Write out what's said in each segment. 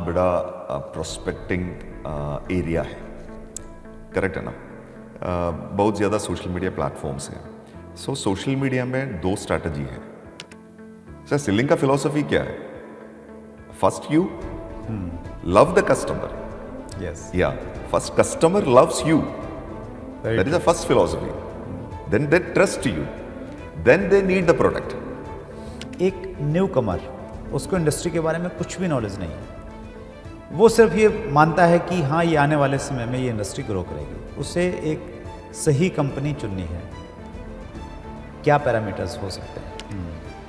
बड़ा prospecting area है, correct है ना। बहुत ज़्यादा सोशल मीडिया प्लेटफॉर्म्स हैं। सो सोशल मीडिया में दो स्ट्रैटेजी है सर। सेलिंग का फिलॉसफी क्या है? First you love the customer, Yes. या first customer loves you, Very that is the first philosophy. Then they trust you, then they need the product. एक newcomer, उसको industry के बारे में कुछ भी नॉलेज नहीं है, वो सिर्फ ये मानता है कि हाँ ये आने वाले समय में ये इंडस्ट्री ग्रो करेगी। उसे एक सही कंपनी चुननी है। क्या पैरामीटर्स हो सकते हैं?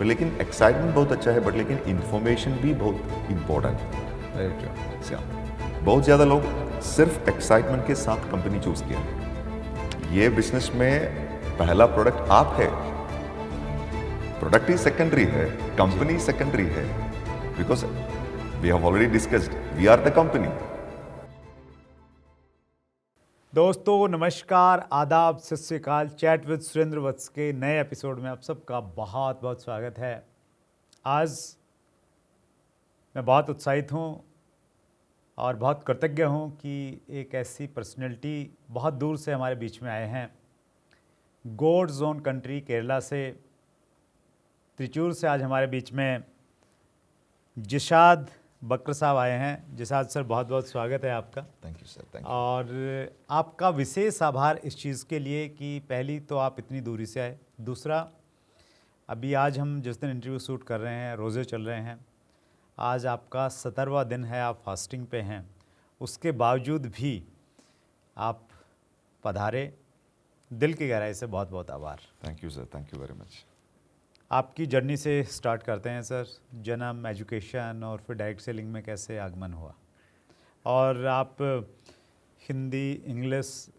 लेकिन एक्साइटमेंट बहुत अच्छा है, बट लेकिन इंफॉर्मेशन भी बहुत इंपॉर्टेंट है। बहुत ज़्यादा लोग सिर्फ एक्साइटमेंट के साथ कंपनी चूज किया है। ये बिजनेस में पहला प्रोडक्ट आप है, प्रोडक्ट ही सेकेंडरी है, कंपनी सेकेंडरी है, because we have already discussed we are the company. दोस्तों नमस्कार, आदाब, सत श्री अकाल। चैट विद सुरेंद्र वत्स के नए एपिसोड में आप सबका बहुत बहुत स्वागत है। आज मैं बहुत उत्साहित हूँ और बहुत कृतज्ञ हूँ कि एक ऐसी पर्सनैलिटी बहुत दूर से हमारे बीच में आए हैं। गोड्स ओन कंट्री केरला से, त्रिचूर से आज हमारे बीच में जिशाद बकर साहब आए हैं। जिशाद सर, बहुत बहुत स्वागत है आपका। Thank you sir, thank you. और आपका विशेष आभार इस चीज़ के लिए कि पहली तो आप इतनी दूरी से आए, दूसरा अभी आज हम जिस दिन इंटरव्यू शूट कर रहे हैं, रोज़े चल रहे हैं, आज आपका 17वां दिन है, आप फास्टिंग पे हैं, उसके बावजूद भी आप पधारे। दिल की गहराई से बहुत बहुत आभार। Thank you sir, thank you very much. आपकी जर्नी से स्टार्ट करते हैं सर। जन्म, एजुकेशन और फिर डायरेक्ट सेलिंग में कैसे आगमन हुआ, और आप हिंदी इंग्लिश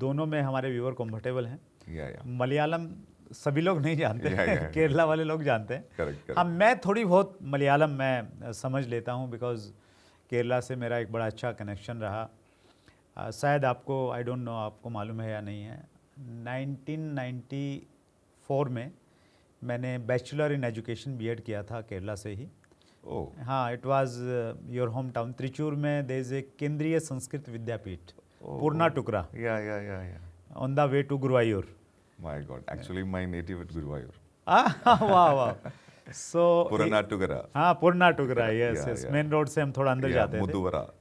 दोनों में हमारे व्यूअर कंफर्टेबल हैं। या मलयालम सभी लोग नहीं जानते हैं, केरला वाले लोग जानते हैं। करेक्ट। हाँ, मैं थोड़ी बहुत मलयालम मैं समझ लेता हूँ, बिकॉज़ केरला से मेरा एक बड़ा अच्छा कनेक्शन रहा। शायद आपको, आई डोंट नो आपको मालूम है या नहीं है, 1994 में मैंने बैचलर इन एजुकेशन बीएड किया था केरला से ही। हाँ, it was your home town Trichur में देयर इज ए केंद्रीय संस्कृत विद्यापीठ, पूर्णा टुकरा, या on the way to Guruvayur. My God, actually my native at Guruvayur. वाह वाह। सो पुराना टुकरा। हाँ, Poorna Tukra, yes Yeah, yes. yeah. Main road से हम थोड़ा अंदर जाते थे।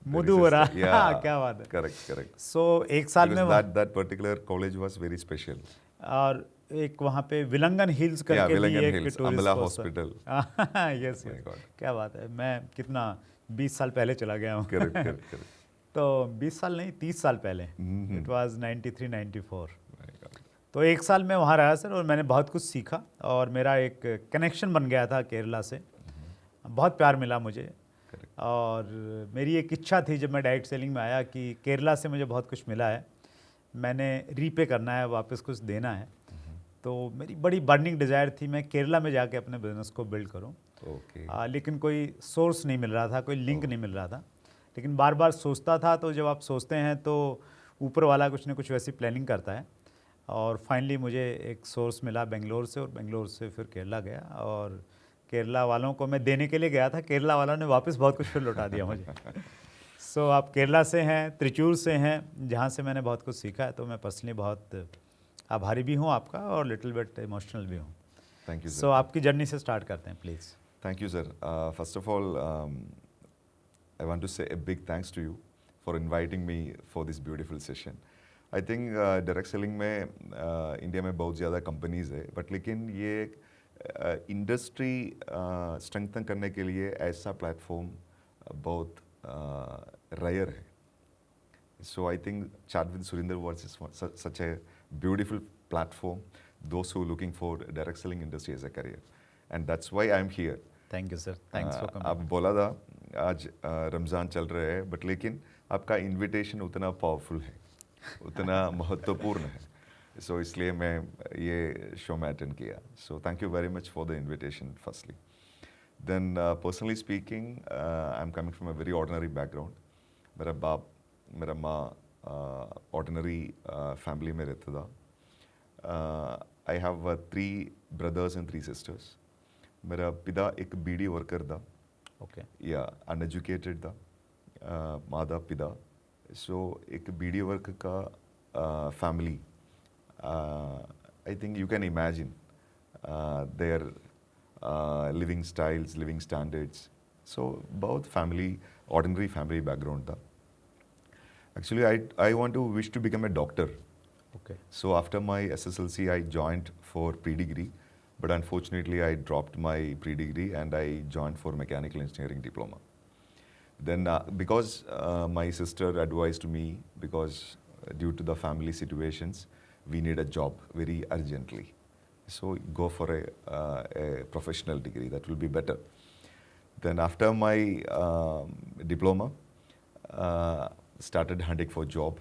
मुदुवरा। हाँ, क्या बात है। करेक्ट। सो एक साल में that particular college was very special. और एक वहाँ पे विलंगन हिल्स करके विलंगन भी एक हिल्स, टूरिस्ट अमला spot hospital. Yes My yes, God. क्या बात है। मैं कितना 20 साल पहले चला गया हूँ। करेक्ट। तो 20 साल नहीं, 30 साल पहले, इट वाज 93-94। My God. तो एक साल में वहाँ रहा सर, और मैंने बहुत कुछ सीखा, और मेरा एक कनेक्शन बन गया था केरला से। बहुत प्यार मिला मुझे, और मेरी एक इच्छा थी जब मैं डायरेक्ट सेलिंग में आया कि केरला से मुझे बहुत कुछ मिला है, मैंने रीपे करना है, वापस कुछ देना है। तो मेरी बड़ी बर्निंग डिज़ायर थी मैं केरला में जाके अपने बिजनेस को बिल्ड करूं। लेकिन कोई सोर्स नहीं मिल रहा था, कोई लिंक नहीं मिल रहा था। लेकिन बार बार सोचता था, तो जब आप सोचते हैं तो ऊपर वाला कुछ ना कुछ वैसी प्लानिंग करता है। और फाइनली मुझे एक सोर्स मिला बेंगलोर से, और बेंगलोर से फिर केरला गया, और केरला वालों को मैं देने के लिए गया था, केरला वालों ने वापस बहुत कुछ फिर लौटा दिया मुझे। सो आप केरला से हैं, त्रिचूर से हैं, जहाँ से मैंने बहुत कुछ सीखा है। तो मैं पर्सनली बहुत आभारी भी हूँ आपका, और लिटिल बिट इमोशनल भी हूँ। थैंक यू सो आपकी जर्नी से स्टार्ट करते हैं please. Thank you sir. First of all I want to say a big thanks to you for inviting me for this beautiful session. I think direct selling में India में बहुत ज़्यादा companies है, but लेकिन ये industry strengthen करने के लिए ऐसा प्लेटफॉर्म बहुत रेयर है। So I think Chat with Surinder was such a beautiful platform, those who are looking for direct selling industry as a career, and that's why I'm here. Thank you sir, thanks for coming. आप बोला था आज रमज़ान चल रहा है, but लेकिन आपका invitation उतना पावरफुल है, उतना महत्वपूर्ण है, सो इसलिए मैं ये शो में अटेंड किया। So thank you very much for the invitation firstly. Then personally speaking, I am coming from a very ordinary background. मेरा बाप, मेरा माँ ऑर्डिनरी फैमिली में रहता था। I have 3 brothers and 3 sisters। मेरा पिता एक बीडी वर्कर था, ओके या अनएजुकेटेड था, माता पिता, सो एक बीडी वर्क का फैमिली, I think you can imagine their living styles, living standards, so बहुत फैमिली, ऑर्डिनरी फैमिली बैकग्राउंड था. Actually, I want to wish to become a doctor. Okay So after my SSLC, I joined for pre-degree, but unfortunately, I dropped my pre-degree and I joined for mechanical engineering diploma. Then, because my sister advised me, because due to the family situations, we need a job very urgently. So go for a professional degree. That will be better. Then after my diploma, started hunting for job,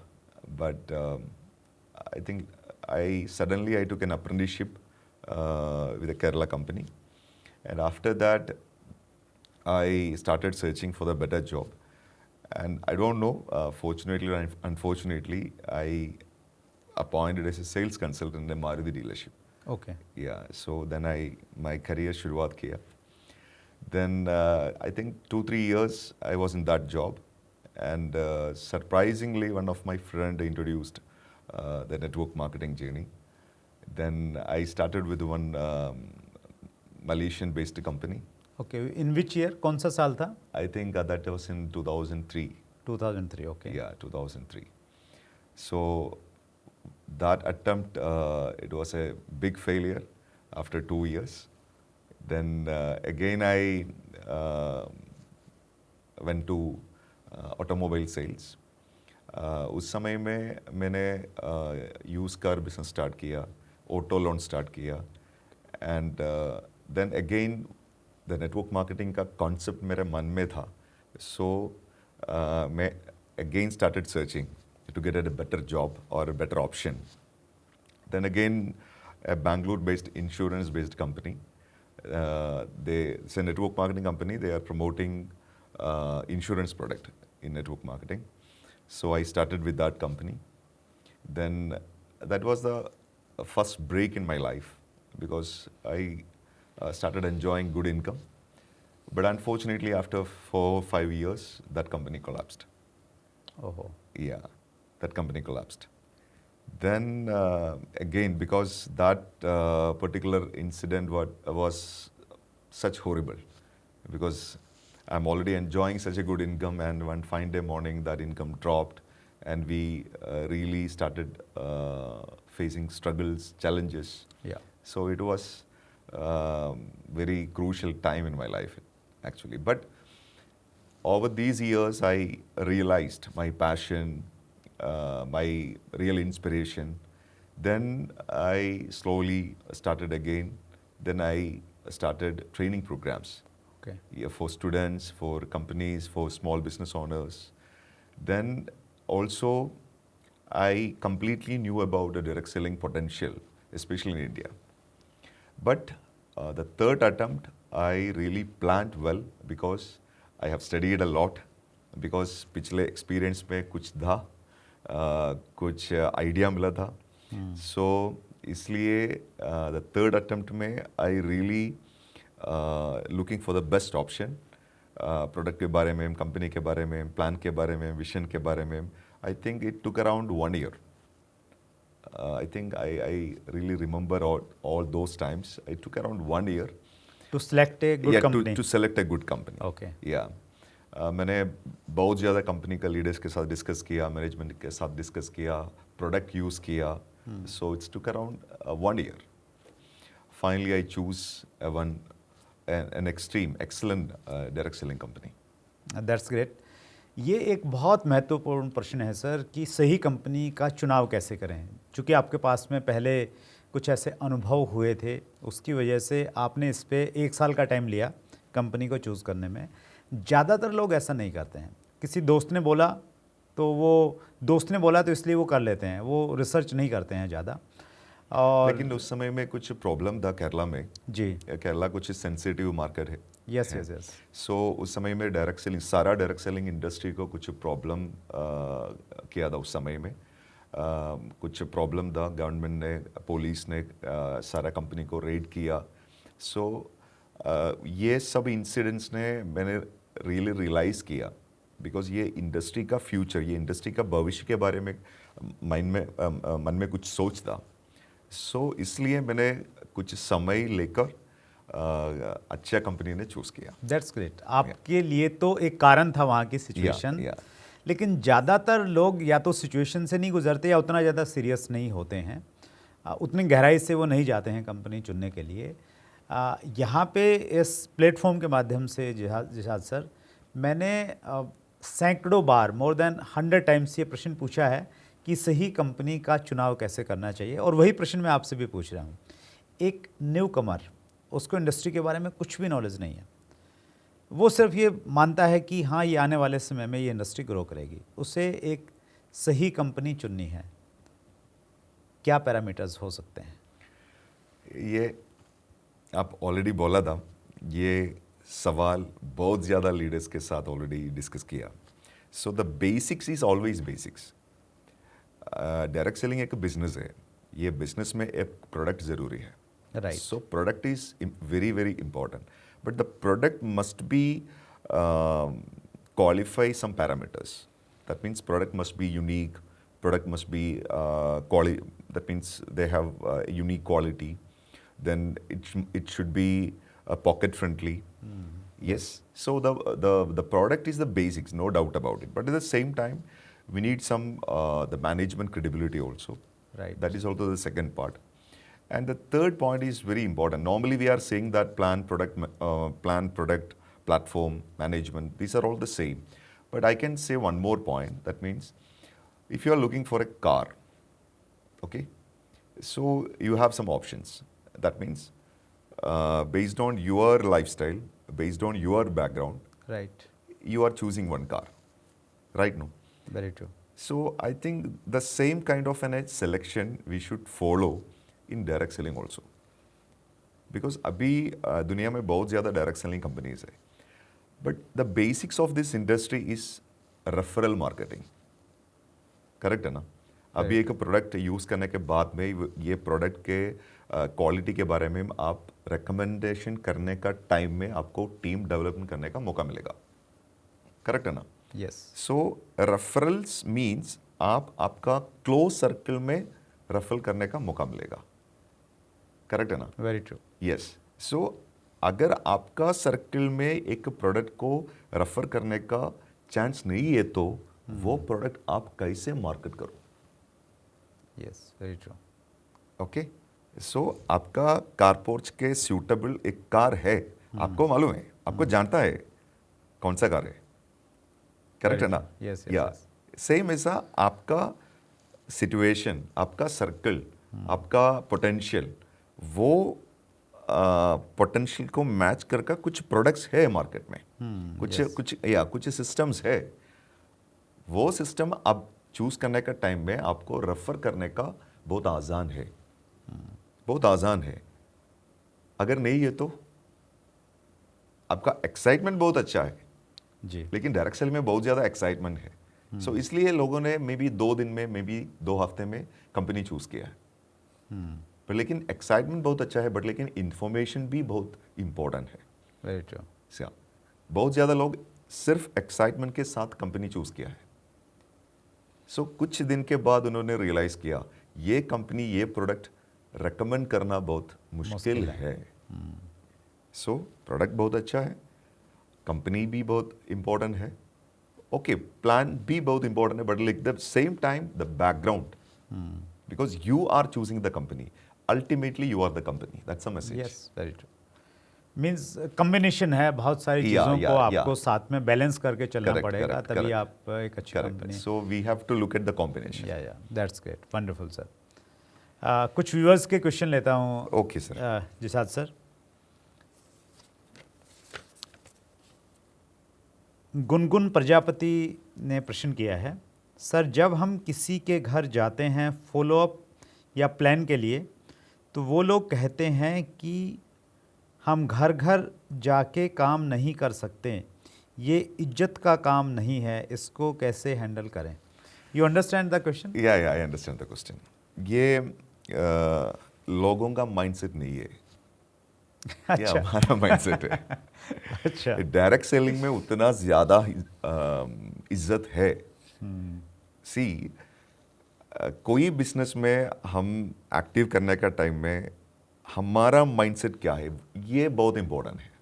but I think I took an apprenticeship with a Kerala company, and after that I started searching for the better job. And I don't know, fortunately or unfortunately, I appointed as a sales consultant in a Maruti dealership. Okay Yeah, so then my career शुरुआत किया. Then I think 2-3 years I was in that job, and surprisingly one of my friend introduced the network marketing journey. Then I started with one Malaysian based company. Okay in which year, कौन सा साल था? I think that was in 2003. 2003. Okay Yeah, 2003. So that attempt, it was a big failure after 2 years. Then again I went to automobile sales. उस समय में मैंने used car business start किया, auto loan start किया, and then again the network marketing का concept मेरे मन में था. सो मैं again started searching to get a better job or a better option. Then again, a Bangalore-based insurance-based company. It's a network marketing company. They are promoting insurance product in network marketing. So I started with that company. Then that was the first break in my life, because I started enjoying good income. But unfortunately, after 4-5 years, that company collapsed. ओहो Yeah, that company collapsed. Then again, because that particular incident was such horrible, because I'm already enjoying such a good income, and one fine day morning that income dropped, and we really started facing struggles, challenges. या So it was very crucial time in my life, actually. But over these years, I realized my passion, my real inspiration. Then I slowly started again. Then I started training programs, okay yeah, for students, for companies, for small business owners. Then also, I completely knew about the direct selling potential, especially in India. But the third attempt, I really planned well, because I have studied a lot, because पिछले experience में कुछ था, कुछ idea मिला था. So इसलिए the third attempt में I really looking for the best option. Product के बारे में, company के बारे में, plan के बारे में, vision के बारे में. I think it took around 1 year. I think I really remember all those times. It took around 1 year. To select a good Yeah, company. to select a good company. Okay Yeah. मैंने बहुत ज़्यादा company का leaders के साथ discuss किया, management के साथ discuss किया, प्रोडक्ट यूज़ किया. So it's took around 1 year. Finally, I choose an extreme, excellent direct selling company. That's great. ये एक बहुत महत्वपूर्ण प्रश्न है सर कि सही कंपनी का चुनाव कैसे करें. चूँकि आपके पास में पहले कुछ ऐसे अनुभव हुए थे, उसकी वजह से आपने इस पे 1 साल का टाइम लिया कंपनी को चूज़ करने में. ज़्यादातर लोग ऐसा नहीं करते हैं. किसी दोस्त ने बोला तो इसलिए वो कर लेते हैं, वो रिसर्च नहीं करते हैं ज़्यादा. और लेकिन उस समय में कुछ प्रॉब्लम था केरला में. जी केरला कुछ सेंसिटिव मार्केट है. यस यस यस सो उस समय में सारा डायरेक्ट सेलिंग इंडस्ट्री को कुछ प्रॉब्लम किया था उस समय में. कुछ प्रॉब्लम था, गवर्नमेंट ने, पुलिस ने सारा कंपनी को रेड किया. सो ये सब इंसिडेंट्स ने मैंने रियली रियलाइज़ किया, बिकॉज ये इंडस्ट्री का फ्यूचर, ये इंडस्ट्री का भविष्य के बारे में मन में कुछ सोचता। सो इसलिए मैंने कुछ समय लेकर अच्छा कंपनी ने चूज़ किया। That's great. आपके लिए तो एक कारण था वहाँ की सिचुएशन, yeah. लेकिन ज़्यादातर लोग या तो सिचुएशन से नहीं गुजरते या उतना ज़्यादा सीरियस नहीं होते हैं, उतनी गहराई से वो नहीं जाते हैं कंपनी चुनने के लिए। यहाँ पे इस प्लेटफॉर्म के माध्यम से जिहाद सर, मैंने सैकड़ों बार, मोर देन 100 टाइम्स ये प्रश्न पूछा है कि सही कंपनी का चुनाव कैसे करना चाहिए, और वही प्रश्न मैं आपसे भी पूछ रहा हूँ। एक न्यू कमर, उसको इंडस्ट्री के बारे में कुछ भी नॉलेज नहीं है, वो सिर्फ ये मानता है कि हाँ ये आने वाले समय में ये इंडस्ट्री ग्रो करेगी, उसे एक सही कंपनी चुननी है, क्या पैरामीटर्स हो सकते हैं? ये आप ऑलरेडी बोला था, ये सवाल बहुत ज़्यादा लीडर्स के साथ ऑलरेडी डिस्कस किया। So the basics is always basics. Direct selling एक बिजनेस है, ये बिजनेस में एक प्रोडक्ट ज़रूरी है, right. So product is very very important, but the product must be qualify some parameters. That means product must be unique, product must be that means they have unique quality, then it should be pocket friendly. Yes, so the product is the basics, no doubt about it, but at the same time we need some the management credibility also. Right. That is also the second part. And the third point is very important. Normally we are saying that plan, product, platform, management, these are all the same. But I can say one more point. That means if you are looking for a car, okay, so you have some options. That means based on your lifestyle, based on your background, Right. you are choosing one car, right? No? Very true. So I think the same kind of an selection we should follow in direct selling also. Because अभी दुनिया में बहुत ज़्यादा direct selling companies है, but the basics of this industry is referral marketing, correct है ना? अभी एक प्रोडक्ट यूज़ करने के बाद में ये प्रोडक्ट के क्वालिटी के बारे में आप रिकमेंडेशन करने का टाइम में आपको टीम डेवलपमेंट करने का मौका मिलेगा, करेक्ट है ना? यस। सो रेफरल्स मीन्स आपका क्लोज सर्कल में रेफरल करने का मौका मिलेगा, करेक्ट है ना? Very true. यस। सो अगर आपका सर्कल में एक प्रोडक्ट को रेफर करने का चांस नहीं है तो वो प्रोडक्ट आप कैसे मार्केट करो? Yes, very true. ओके, सो आपका कारपोर्च के सूटेबल एक कार है, आपको मालूम है, आपको जानता है कौन सा कार है, करेक्ट है ना? यस, या सेम ऐसा आपका सिचुएशन, आपका सर्कल, आपका पोटेंशियल, वो पोटेंशियल को मैच करके कुछ प्रोडक्ट्स है मार्केट में, कुछ सिस्टम्स है, वो सिस्टम अब चूज करने का टाइम में आपको रेफर करने का बहुत आसान है, बहुत आसान है। अगर नहीं है तो आपका एक्साइटमेंट बहुत अच्छा है जी, लेकिन डायरेक्ट सेल में बहुत ज़्यादा एक्साइटमेंट है, सो इसलिए लोगों ने मे बी 2 दिन में, मे बी 2 हफ्ते में कंपनी चूज किया है। पर लेकिन एक्साइटमेंट बहुत अच्छा है, बट लेकिन इंफॉर्मेशन भी बहुत इंपॉर्टेंट है। Very true. बहुत ज़्यादा लोग सिर्फ एक्साइटमेंट के साथ कंपनी चूज किया है, सो कुछ दिन के बाद उन्होंने रियलाइज किया ये कंपनी, ये प्रोडक्ट रेकमेंड करना बहुत मुश्किल है। सो प्रोडक्ट बहुत अच्छा है, कंपनी भी बहुत इंपॉर्टेंट है, ओके, प्लान भी बहुत इंपॉर्टेंट है, but like the same time the background, because you are choosing the company, ultimately you are the company, that's a message. Yes, very true. Means combination है, बहुत सारी चीज़ों को आपको साथ में बैलेंस करके चलना पड़ेगा, तभी आप एक अच्छी company. So we have to look at the combination. Yeah that's great, wonderful sir. कुछ व्यूअर्स के क्वेश्चन लेता हूँ। Okay sir. Jishad sir, Gungun Prajapati ने प्रश्न किया है, सर जब हम किसी के घर जाते हैं फॉलोअप या प्लान के लिए, तो वो लोग कहते हैं कि हम घर घर जाके काम नहीं कर सकते, ये इज्जत का काम नहीं है, इसको कैसे हैंडल करें? You understand the question? या आई अंडरस्टैंड द क्वेश्चन। ये लोगों का माइंडसेट नहीं है, ये हमारा माइंडसेट है। अच्छा। डायरेक्ट सेलिंग में उतना ज़्यादा इज्जत है। सी कोई बिजनेस में हम एक्टिव करने का टाइम में हमारा माइंडसेट क्या है, ये बहुत इंपॉर्टेंट है।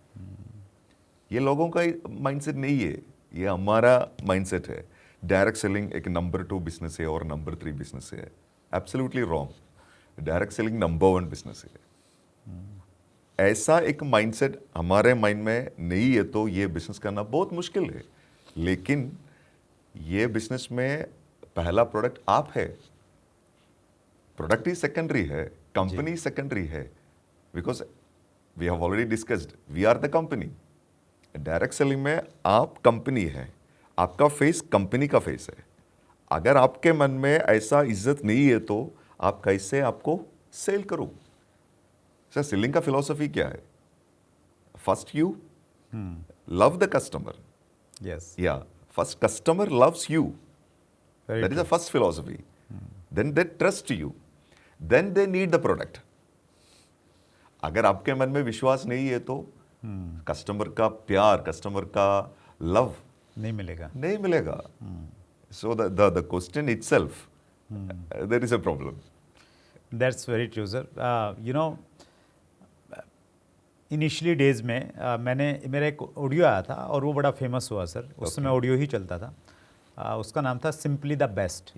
ये लोगों का माइंडसेट नहीं है, ये हमारा माइंडसेट है। डायरेक्ट सेलिंग एक नंबर 2 बिजनेस है और नंबर 3 बिजनेस है। Absolutely wrong. Direct selling number 1 business है। ऐसा एक माइंडसेट हमारे माइंड में नहीं है तो ये बिजनेस करना बहुत मुश्किल है। लेकिन ये बिजनेस में पहला प्रोडक्ट आप है, प्रोडक्ट ही सेकेंडरी है, कंपनी सेकेंडरी है। Because we have already discussed, we are the company. Direct selling में आप कंपनी है, आपका फेस कंपनी का फेस है। अगर आपके मन में ऐसा इज्जत नहीं है तो आप कैसे आपको सेल करो? सर सेलिंग का फिलॉसफी क्या है? First you love the customer, yes, yeah first customer loves you, that is the first philosophy. Then they trust you, then they need the product. अगर आपके मन में विश्वास नहीं है तो कस्टमर का प्यार, कस्टमर का लव नहीं मिलेगा। नहीं मिलेगा। So the question itself, there is a problem. That's very true sir. You know, initially days में मेरा एक ऑडियो आया था और वो बड़ा फेमस हुआ सर। उस समय ऑडियो ही चलता था। उसका नाम था सिंपली द बेस्ट।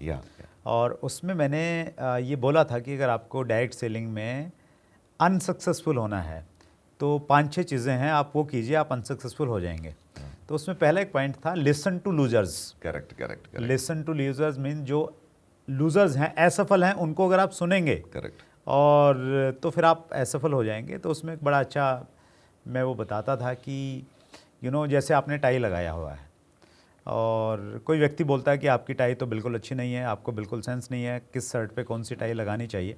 और उसमें मैंने ये बोला था कि अगर आपको डायरेक्ट सेलिंग में अनसक्सेसफुल होना है तो 5-6 चीज़ें हैं, आप वो कीजिए, आप अनसक्सेसफुल हो जाएंगे। तो उसमें पहला एक पॉइंट था, listen to losers. Correct. Listen to losers mean जो लूजर्स हैं, असफल हैं, उनको अगर आप सुनेंगे करेक्ट। और तो फिर आप असफल हो जाएंगे। तो उसमें एक बड़ा अच्छा मैं वो बताता था कि यू नो, जैसे आपने टाई लगाया हुआ है और कोई व्यक्ति बोलता है कि आपकी टाई तो बिल्कुल अच्छी नहीं है, आपको बिल्कुल सेंस नहीं है किस शर्ट पे कौन सी टाई लगानी चाहिए।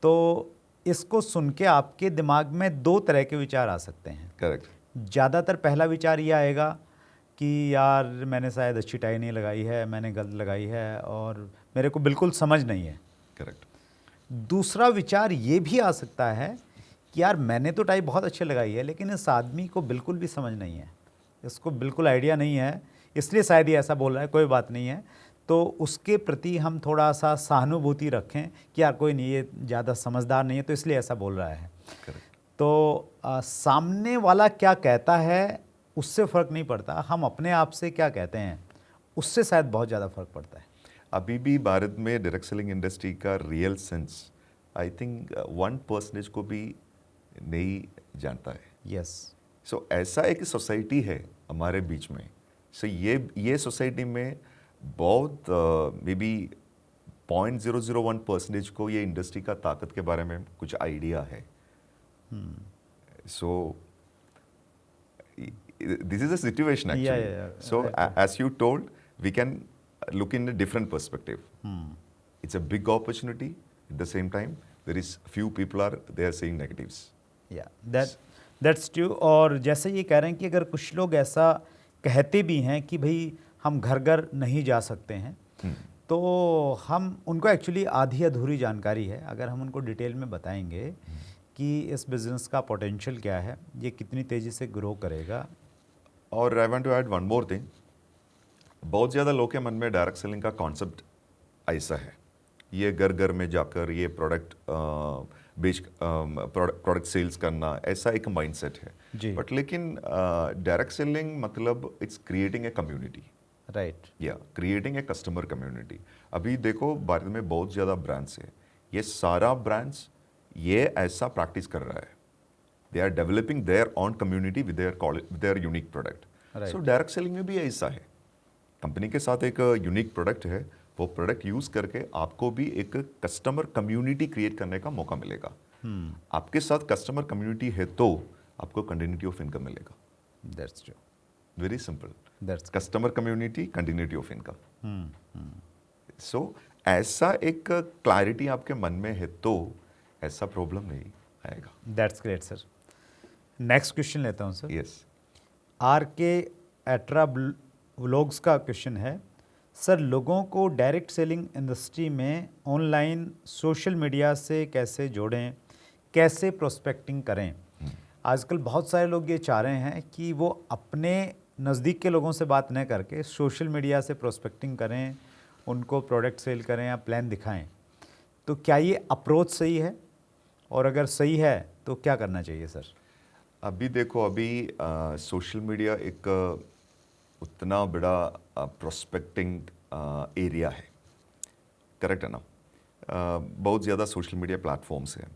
तो इसको सुन के आपके दिमाग में 2 तरह के विचार आ सकते हैं। करेक्ट। ज़्यादातर पहला विचार ये आएगा कि यार मैंने शायद अच्छी टाई नहीं लगाई है, मैंने गलत लगाई है और मेरे को बिल्कुल समझ नहीं है। करेक्ट। दूसरा विचार ये भी आ सकता है कि यार मैंने तो टाई बहुत अच्छी लगाई है लेकिन इस आदमी को बिल्कुल भी समझ नहीं है, इसको बिल्कुल आइडिया नहीं है, इसलिए शायद ये ऐसा बोल रहा है। कोई बात नहीं है, तो उसके प्रति हम थोड़ा सा सहानुभूति रखें कि यार कोई नहीं, ये ज़्यादा समझदार नहीं है तो इसलिए ऐसा बोल रहा है। तो सामने वाला क्या कहता है उससे फ़र्क नहीं पड़ता, हम अपने आप से क्या कहते हैं उससे शायद बहुत ज़्यादा फ़र्क पड़ता है। अभी भी भारत में डायरेक्ट सेलिंग इंडस्ट्री का रियल सेंस आई थिंक 1% को भी नहीं जानता है। यस। सो ऐसा एक सोसाइटी है हमारे बीच में। सो ये सोसाइटी में बहुत मे बी 0.001% को ये इंडस्ट्री का ताकत के बारे में कुछ आइडिया है। सो this is a situation actually. Yeah. So Right. as you told, we can look in a different perspective. It's a big opportunity. At the same time, there is few people they are saying negatives. या that's true. और जैसे ये कह रहे हैं कि अगर कुछ लोग ऐसा कहते भी हैं कि भाई हम घर घर नहीं जा सकते हैं, तो हम उनको एक्चुअली आधी अधूरी जानकारी है। अगर हम उनको डिटेल में बताएंगे कि इस बिज़नेस का पोटेंशियल क्या है, ये कितनी तेज़ी से ग्रो करेगा। और I want to add one more thing. बहुत ज़्यादा लोग के मन में डायरेक्ट सेलिंग का कॉन्सेप्ट ऐसा है, ये घर घर में जाकर ये प्रोडक्ट प्रोडक्ट सेल्स करना, ऐसा एक माइंडसेट है। बट लेकिन डायरेक्ट सेलिंग मतलब it's creating a community. Right. या क्रिएटिंग ए कस्टमर कम्युनिटी। अभी देखो भारत में बहुत ज़्यादा ब्रांड्स है, ये सारा ब्रांड्स ये ऐसा प्रैक्टिस कर रहा है। They are developing their own community with their unique product. So direct selling में भी ऐसा है, कंपनी के साथ एक यूनिक प्रोडक्ट है, वो प्रोडक्ट यूज करके आपको भी एक कस्टमर कम्युनिटी क्रिएट करने का मौका मिलेगा। आपके साथ कस्टमर कम्युनिटी है तो आपको कंटिन्यूटी ऑफ इनकम मिलेगा। That's true. Very simple. That's customer community, continuity of income. So ऐसा एक क्लैरिटी आपके मन में है तो ऐसा प्रॉब्लम नहीं आएगा। That's great sir. Next question लेता हूँ सर। यस। आर के एट्रा व्लॉग्स का क्वेश्चन है, सर लोगों को डायरेक्ट सेलिंग इंडस्ट्री में ऑनलाइन सोशल मीडिया से कैसे जोड़ें, कैसे प्रोस्पेक्टिंग करें? आजकल बहुत सारे लोग ये चाह रहे हैं कि वो अपने नज़दीक के लोगों से बात न करके सोशल मीडिया से प्रोस्पेक्टिंग करें, उनको प्रोडक्ट सेल करें या प्लान दिखाएं। तो क्या ये अप्रोच सही है, और अगर सही है तो क्या करना चाहिए सर? अभी देखो, अभी सोशल मीडिया एक उतना बड़ा प्रोस्पेक्टिंग एरिया है, करेक्ट है ना? बहुत ज़्यादा सोशल मीडिया प्लेटफॉर्म्स हैं।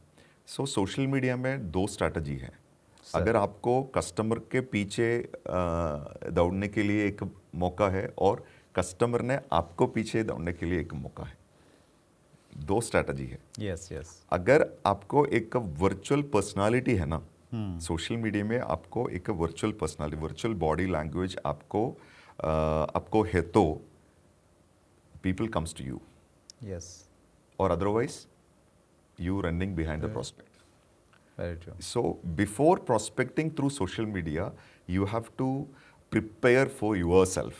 सो सोशल मीडिया में दो स्ट्रैटेजी है। अगर आपको कस्टमर के पीछे दौड़ने के लिए एक मौका है, और कस्टमर ने आपको पीछे दौड़ने के लिए एक मौका है, दो स्ट्रैटेजी है। Yes yes. अगर आपको एक वर्चुअल पर्सनालिटी है ना, सोशल मीडिया में आपको एक virtual personality, virtual body language आपको है, तो people comes to you. Yes. और otherwise you running behind the prospect. Very true. So before prospecting through social media, you have to prepare for yourself.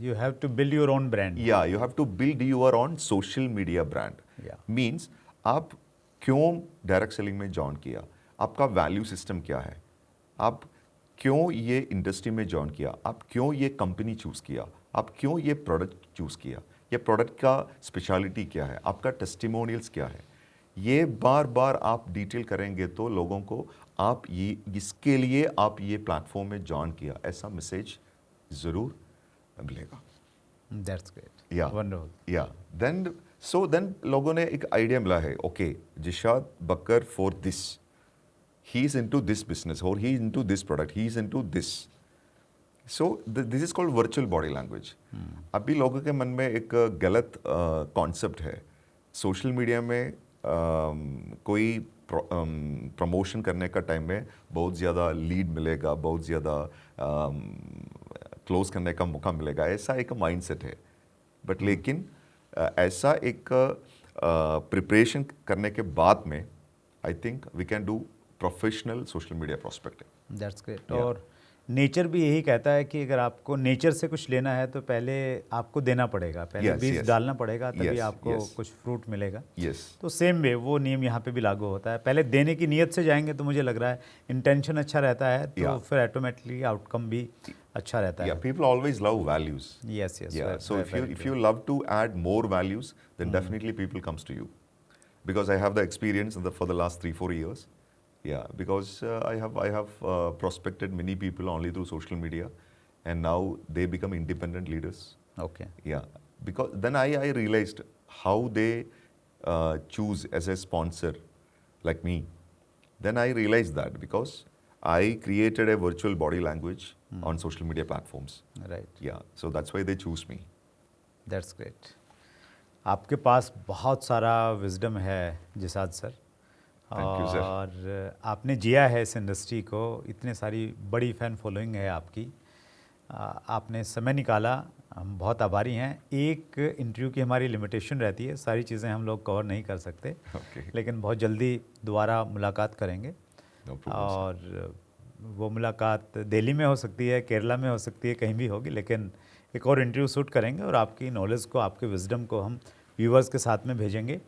You have to build your own brand. Yeah, you have to build your own social media brand. Yeah. Means आप क्यों direct selling में join किया, आपका value system क्या है, आप क्यों ये इंडस्ट्री में जॉइन किया, आप क्यों ये कंपनी चूज़ किया, आप क्यों ये प्रोडक्ट चूज़ किया, ये प्रोडक्ट का स्पेशलिटी क्या है, आपका टेस्टिमोनियल्स क्या है, ये बार बार आप डिटेल करेंगे तो लोगों को आप ये इसके लिए आप ये प्लेटफॉर्म में जॉइन किया, ऐसा मैसेज ज़रूर मिलेगा। That's great. Yeah. Wonderful. Yeah then लोगों ने एक आइडिया मिला है, okay Jishad Bakar for this, he is into this business, और he is into this product, he is into this. So this is called virtual body language. अभी लोगों के मन में एक गलत कॉन्सेप्ट है, सोशल मीडिया में कोई प्रमोशन करने का टाइम में बहुत ज़्यादा लीड मिलेगा, बहुत ज़्यादा क्लोज करने का मौका मिलेगा, ऐसा एक माइंडसेट है। बट लेकिन ऐसा एक प्रिपरेशन करने के बाद में I think we can do professional social media prospecting. That's great. Yeah. और नेचर भी यही कहता है कि अगर आपको नेचर से कुछ लेना है तो पहले आपको देना पड़ेगा, पहले Yes, बीज yes. डालना पड़ेगा, तभी Yes, आपको yes. कुछ फ्रूट मिलेगा। यस, तो सेम वे वो नियम यहाँ पे भी लागू होता है। पहले देने की नीयत से जाएंगे तो मुझे लग रहा है इंटेंशन अच्छा रहता है, तो Yeah. फिर ऑटोमेटिकली आउटकम भी अच्छा रहता या है। People always love values. Yes yes. Yeah, so if you love to add more values, then definitely people comes to you, because I have the experience for the last 3-4 years. Yeah, because I have prospected many people only through social media, and now they become independent leaders. Okay. Yeah, because then I realized how they choose as a sponsor like me. Then I realized that because I created a virtual body language on social media platforms. Right. Yeah, so that's why they choose me. That's great. आपके पास बहुत सारा wisdom है जिशाद sir, Thank you, sir. और आपने जिया है इस industry को, इतने सारी बड़ी फ़ैन फॉलोइंग है आपकी, आपने समय निकाला, हम बहुत आभारी हैं। एक इंटरव्यू की हमारी लिमिटेशन रहती है, सारी चीज़ें हम लोग कवर नहीं कर सकते, Okay. लेकिन बहुत जल्दी दोबारा मुलाकात करेंगे। No problem, sir. और वो मुलाकात दिल्ली में हो सकती है, केरला में हो सकती है, कहीं भी होगी, लेकिन एक और इंटरव्यू शूट करेंगे और आपकी नॉलेज को, आपके विजडम को हम व्यूवर्स के साथ में भेजेंगे।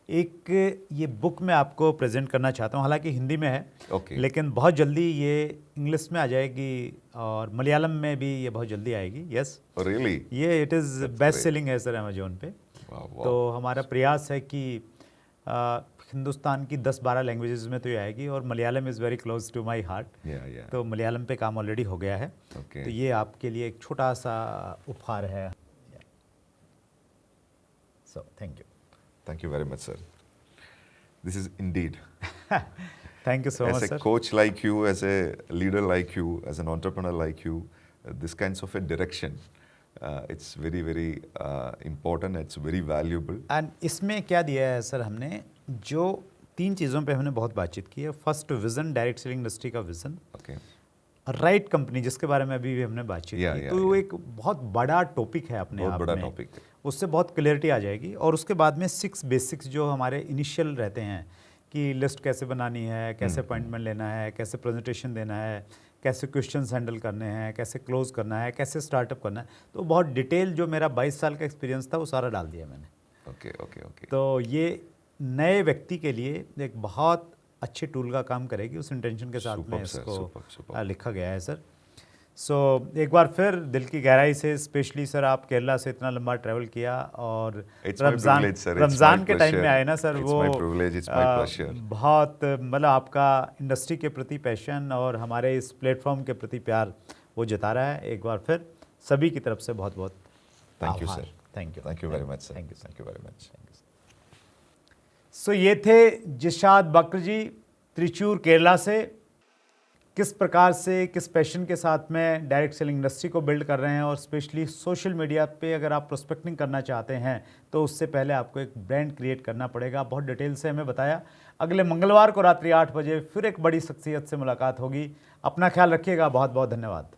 एक ये बुक मैं आपको प्रेजेंट करना चाहता हूँ, हालांकि हिंदी में है, Okay. लेकिन बहुत जल्दी ये इंग्लिश में आ जाएगी और मलयालम में भी ये बहुत जल्दी आएगी। Yes, Oh, really? ये it is That's best great. Selling है सर अमेजोन पे। Wow, wow. तो हमारा प्रयास है कि हिंदुस्तान की 10-12 लैंग्वेजेस में तो ये आएगी, और Malayalam is very close to my heart. Yeah, yeah. तो मलयालम पे काम ऑलरेडी हो गया है। Okay. तो ये आपके लिए एक छोटा सा उपहार है। सो thank you. Thank you very much, sir. This is indeed. Thank you so As much a sir. coach like you, as a leader like you, as an entrepreneur like you, this kinds of a direction, it's very, very important. It's very valuable. And इसमें क्या दिया है sir हमने, जो 3 चीज़ों पे हमने बहुत बातचीत की है। First vision, direct selling industry का विज़न, Okay. राइट कंपनी जिसके बारे में अभी भी हमने बातचीत Yeah, की, yeah, तो वो yeah. एक बहुत बड़ा टॉपिक है अपने बहुत आप बड़ा में, टॉपिक है। उससे बहुत क्लियरिटी आ जाएगी। और उसके बाद में 6 बेसिक्स जो हमारे इनिशियल रहते हैं कि लिस्ट कैसे बनानी है, कैसे अपॉइंटमेंट लेना है, कैसे प्रेजेंटेशन देना है, कैसे क्वेश्चंस हैंडल करने हैं, कैसे क्लोज करना है, कैसे स्टार्टअप करना है, तो बहुत डिटेल जो मेरा 22 साल का एक्सपीरियंस था वो सारा डाल दिया मैंने। Okay, okay, okay. तो ये नए व्यक्ति के लिए एक बहुत अच्छे टूल का काम करेगी, उस इंटेंशन के साथ में Superb, sir. इसको Superb, superb. लिखा गया है सर। सो एक बार फिर दिल की गहराई से स्पेशली सर आप केरला से इतना लंबा ट्रैवल किया और It's my Ramzan privilege, sir. It's Ramzan my के टाइम में pleasure. आए ना सर, It's वो my privilege. It's my pleasure. बहुत मतलब आपका इंडस्ट्री के प्रति पैशन और हमारे इस प्लेटफॉर्म के प्रति प्यार वो जता रहा है। एक बार फिर सभी की तरफ से बहुत बहुत Thank you, आभार। sir. Thank you, Thank you very much, sir. Thank you, Thank you very much. सो ये थे जिशाद बकर जी त्रिचूर केरला से, किस प्रकार से किस पैशन के साथ में डायरेक्ट सेलिंग इंडस्ट्री को बिल्ड कर रहे हैं और स्पेशली सोशल मीडिया पे अगर आप प्रोस्पेक्टिंग करना चाहते हैं तो उससे पहले आपको एक ब्रांड क्रिएट करना पड़ेगा। बहुत डिटेल से हमें बताया। अगले मंगलवार को रात्रि 8 बजे फिर एक बड़ी शख्सियत से मुलाकात होगी। अपना ख्याल रखिएगा। बहुत बहुत धन्यवाद।